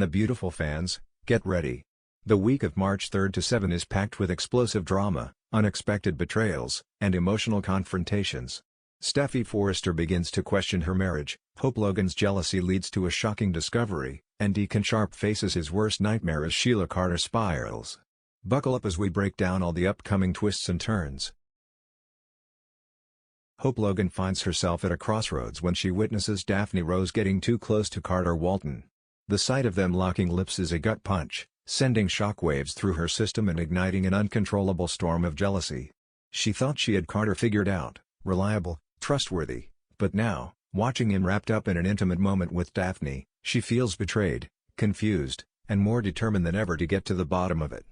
the beautiful fans, get ready. The week of March 3rd to 7 is packed with explosive drama, unexpected betrayals, and emotional confrontations. Steffy Forrester begins to question her marriage, Hope Logan's jealousy leads to a shocking discovery, and Deacon Sharp faces his worst nightmare as Sheila Carter spirals. Buckle up as we break down all the upcoming twists and turns. Hope Logan finds herself at a crossroads when she witnesses Daphne Rose getting too close to Carter Walton. The sight of them locking lips is a gut punch, sending shockwaves through her system and igniting an uncontrollable storm of jealousy. She thought she had Carter figured out, reliable, trustworthy, but now, watching him wrapped up in an intimate moment with Daphne, she feels betrayed, confused, and more determined than ever to get to the bottom of it.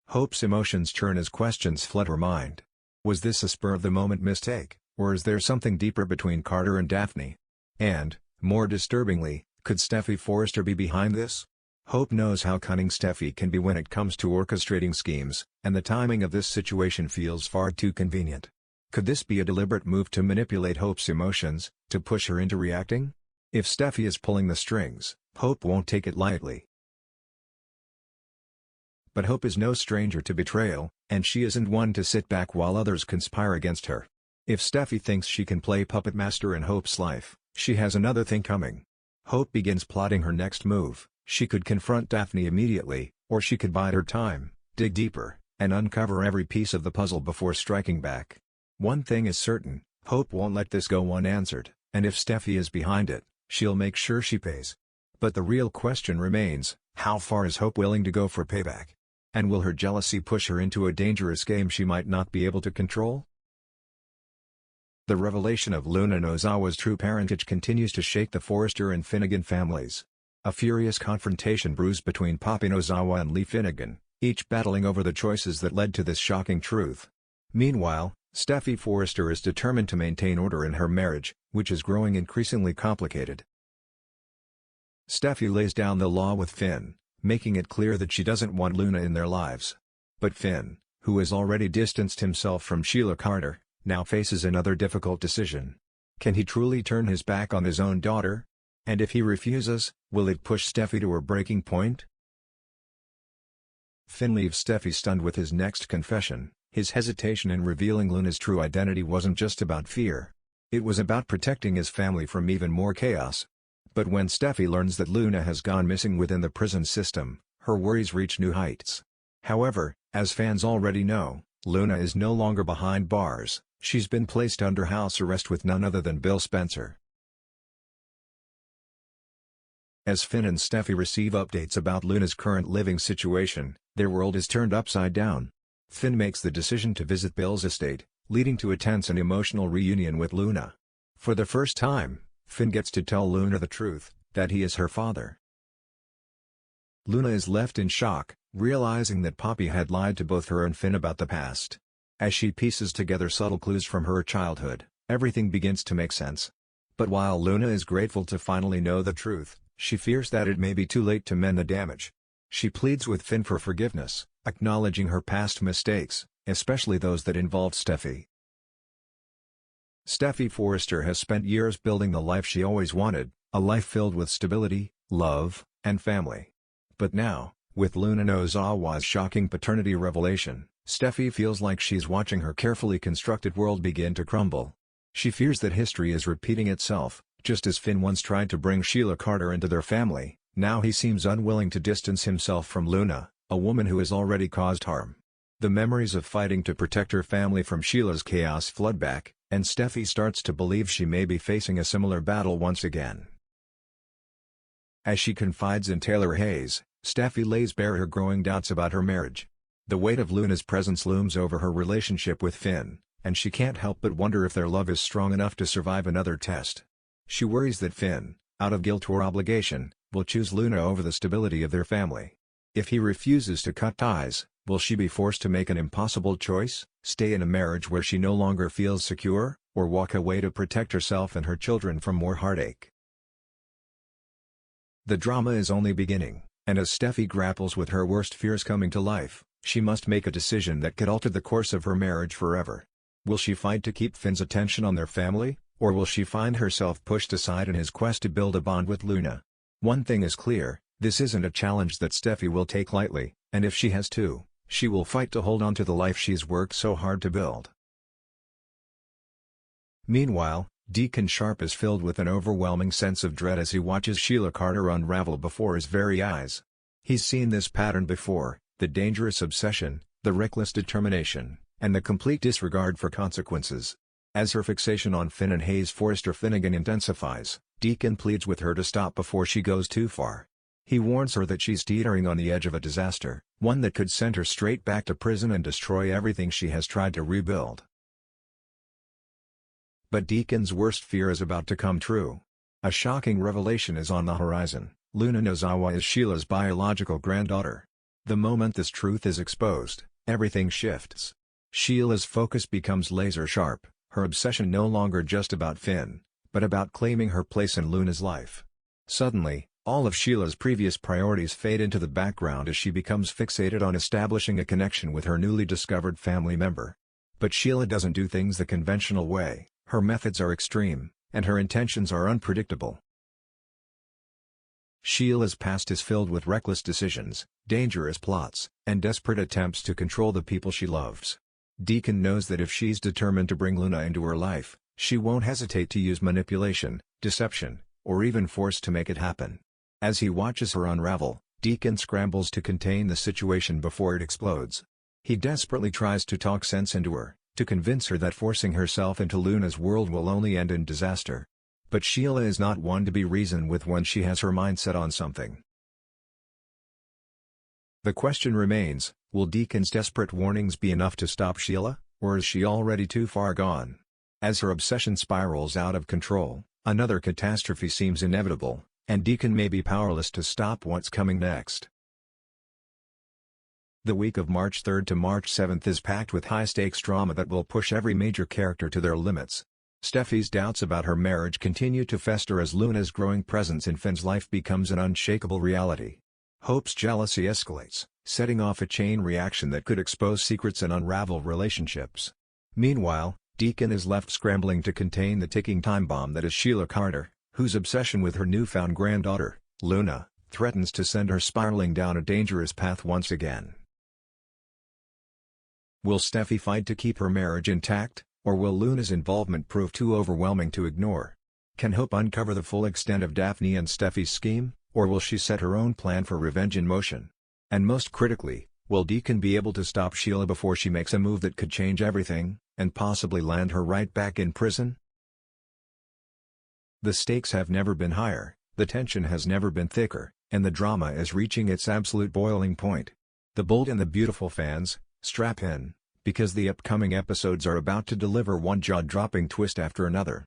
Hope's emotions churn as questions flood her mind. Was this a spur-of-the-moment mistake, or is there something deeper between Carter and Daphne? And, more disturbingly, could Steffy Forrester be behind this? Hope knows how cunning Steffy can be when it comes to orchestrating schemes, and the timing of this situation feels far too convenient. Could this be a deliberate move to manipulate Hope's emotions, to push her into reacting? If Steffy is pulling the strings, Hope won't take it lightly. But Hope is no stranger to betrayal, and she isn't one to sit back while others conspire against her. If Steffy thinks she can play puppet master in Hope's life, she has another thing coming. Hope begins plotting her next move. She could confront Daphne immediately, or she could bide her time, dig deeper, and uncover every piece of the puzzle before striking back. One thing is certain, Hope won't let this go unanswered, and if Steffy is behind it, she'll make sure she pays. But the real question remains, how far is Hope willing to go for payback? And will her jealousy push her into a dangerous game she might not be able to control? The revelation of Luna Nozawa's true parentage continues to shake the Forrester and Finnegan families. A furious confrontation brews between Poppy Nozawa and Lee Finnegan, each battling over the choices that led to this shocking truth. Meanwhile, Steffy Forrester is determined to maintain order in her marriage, which is growing increasingly complicated. Steffy lays down the law with Finn, making it clear that she doesn't want Luna in their lives. But Finn, who has already distanced himself from Sheila Carter, now faces another difficult decision. Can he truly turn his back on his own daughter? And if he refuses, will it push Steffy to her breaking point? Finn leaves Steffy stunned with his next confession. His hesitation in revealing Luna's true identity wasn't just about fear. It was about protecting his family from even more chaos. But when Steffy learns that Luna has gone missing within the prison system, her worries reach new heights. However, as fans already know, Luna is no longer behind bars. She's been placed under house arrest with none other than Bill Spencer. As Finn and Steffy receive updates about Luna's current living situation, their world is turned upside down. Finn makes the decision to visit Bill's estate, leading to a tense and emotional reunion with Luna. For the first time, Finn gets to tell Luna the truth, that he is her father. Luna is left in shock, realizing that Poppy had lied to both her and Finn about the past. As she pieces together subtle clues from her childhood, everything begins to make sense. But while Luna is grateful to finally know the truth, she fears that it may be too late to mend the damage. She pleads with Finn for forgiveness, acknowledging her past mistakes, especially those that involved Steffy. Steffy Forrester has spent years building the life she always wanted, a life filled with stability, love, and family. But now, with Luna Nozawa's shocking paternity revelation, Steffy feels like she's watching her carefully constructed world begin to crumble. She fears that history is repeating itself, just as Finn once tried to bring Sheila Carter into their family. Now he seems unwilling to distance himself from Luna, a woman who has already caused harm. The memories of fighting to protect her family from Sheila's chaos flood back, and Steffy starts to believe she may be facing a similar battle once again. As she confides in Taylor Hayes, Steffy lays bare her growing doubts about her marriage. The weight of Luna's presence looms over her relationship with Finn, and she can't help but wonder if their love is strong enough to survive another test. She worries that Finn, out of guilt or obligation, will choose Luna over the stability of their family. If he refuses to cut ties, will she be forced to make an impossible choice, stay in a marriage where she no longer feels secure, or walk away to protect herself and her children from more heartache? The drama is only beginning, and as Steffy grapples with her worst fears coming to life, she must make a decision that could alter the course of her marriage forever. Will she fight to keep Finn's attention on their family, or will she find herself pushed aside in his quest to build a bond with Luna? One thing is clear, this isn't a challenge that Steffi will take lightly, and if she has to, she will fight to hold on to the life she's worked so hard to build. Meanwhile, Deacon Sharp is filled with an overwhelming sense of dread as he watches Sheila Carter unravel before his very eyes. He's seen this pattern before, the dangerous obsession, the reckless determination, and the complete disregard for consequences. As her fixation on Finn and Hayes Forrester Finnegan intensifies, Deacon pleads with her to stop before she goes too far. He warns her that she's teetering on the edge of a disaster, one that could send her straight back to prison and destroy everything she has tried to rebuild. But Deacon's worst fear is about to come true. A shocking revelation is on the horizon. Luna Nozawa is Sheila's biological granddaughter. The moment this truth is exposed, everything shifts. Sheila's focus becomes laser-sharp, her obsession no longer just about Finn, but about claiming her place in Luna's life. Suddenly, all of Sheila's previous priorities fade into the background as she becomes fixated on establishing a connection with her newly discovered family member. But Sheila doesn't do things the conventional way. Her methods are extreme, and her intentions are unpredictable. Sheila's past is filled with reckless decisions, dangerous plots, and desperate attempts to control the people she loves. Deacon knows that if she's determined to bring Luna into her life, she won't hesitate to use manipulation, deception, or even force to make it happen. As he watches her unravel, Deacon scrambles to contain the situation before it explodes. He desperately tries to talk sense into her, to convince her that forcing herself into Luna's world will only end in disaster. But Sheila is not one to be reasoned with when she has her mind set on something. The question remains, will Deacon's desperate warnings be enough to stop Sheila, or is she already too far gone? As her obsession spirals out of control, another catastrophe seems inevitable, and Deacon may be powerless to stop what's coming next. The week of March 3rd to March 7th is packed with high-stakes drama that will push every major character to their limits. Steffi's doubts about her marriage continue to fester as Luna's growing presence in Finn's life becomes an unshakable reality. Hope's jealousy escalates, setting off a chain reaction that could expose secrets and unravel relationships. Meanwhile, Deacon is left scrambling to contain the ticking time bomb that is Sheila Carter, whose obsession with her newfound granddaughter, Luna, threatens to send her spiraling down a dangerous path once again. Will Steffi fight to keep her marriage intact, or will Luna's involvement prove too overwhelming to ignore? Can Hope uncover the full extent of Daphne and Steffi's scheme, or will she set her own plan for revenge in motion? And most critically, will Deacon be able to stop Sheila before she makes a move that could change everything, and possibly land her right back in prison? The stakes have never been higher, the tension has never been thicker, and the drama is reaching its absolute boiling point. The bold and the beautiful fans, strap in, because the upcoming episodes are about to deliver one jaw-dropping twist after another.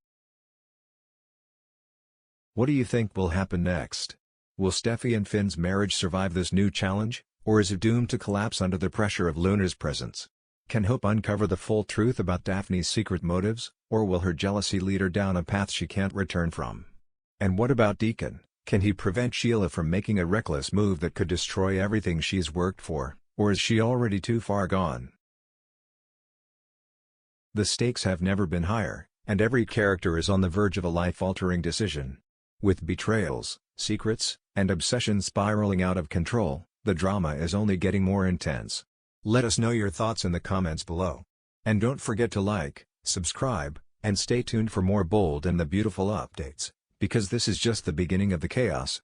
What do you think will happen next? Will Steffi and Finn's marriage survive this new challenge, or is it doomed to collapse under the pressure of Luna's presence? Can Hope uncover the full truth about Daphne's secret motives, or will her jealousy lead her down a path she can't return from? And what about Deacon? Can he prevent Sheila from making a reckless move that could destroy everything she's worked for, or is she already too far gone? The stakes have never been higher, and every character is on the verge of a life-altering decision. With betrayals, secrets, and obsession spiraling out of control, the drama is only getting more intense. Let us know your thoughts in the comments below. And don't forget to like, subscribe, and stay tuned for more bold and the beautiful updates, because this is just the beginning of the chaos.